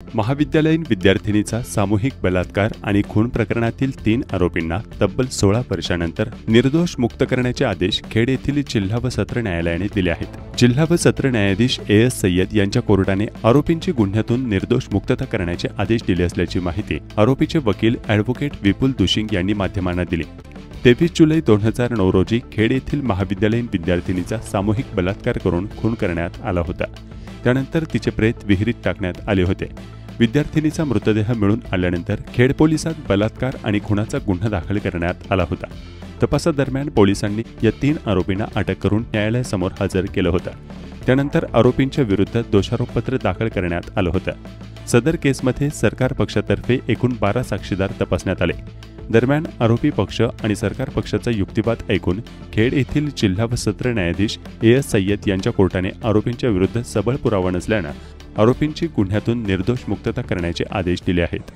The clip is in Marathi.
महाविद्यालयीन विद्यार्थिनीचा सामूहिक बलात्कार आणि खून प्रकरणातील 3 आरोपींना तब्बल 16 वर्षांनंतर निर्दोष मुक्त करण्याचे आदेश खेड येथील जिल्हा व सत्र न्यायालयाने दिले आहेत। जिल्हा व सत्र न्यायाधीश एस सय्यद यांच्या कोर्टाने आरोपींची गुन्ह्यातून निर्दोष मुक्तता करण्याचे आदेश दिले असल्याची माहिती आरोपीचे वकील ॲडव्होकेट विपुल दुशिंग यांनी माध्यमांना दिली। 23 जुलै 2009 रोजी खेड येथील महाविद्यालयीन विद्यार्थिनीचा सामूहिक बलात्कार करून खून करण्यात आला होता। त्यानंतर तिचे प्रेत विहिरीत टाकण्यात आले होते। विद्यार्थिनीचा मृतदेह मिळून आल्यानंतर खेड पोलिसात बलात्कार आणि खुनाचा गुन्हा दाखल करण्यात आला होता। तपासादरम्यान पोलिसांनी या 3 आरोपींना अटक करून न्यायालयासमोर हजर केलं होतं। त्यानंतर आरोपींच्या विरुद्ध दोषारोपपत्र दाखल करण्यात आलं होतं। सदर केसमध्ये सरकार पक्षातर्फे एकूण 12 साक्षीदार तपासण्यात आले। दरम्यान आरोपी पक्ष आणि सरकार पक्षाचा युक्तिवाद ऐकून खेड येथील जिल्हा व सत्र न्यायाधीश एस सय्यद यांच्या कोर्टाने आरोपींच्या विरुद्ध सबळ पुरावा नसल्यानं आरोपींची गुन्ह्यातून निर्दोष मुक्तता करण्याचे आदेश दिले आहेत।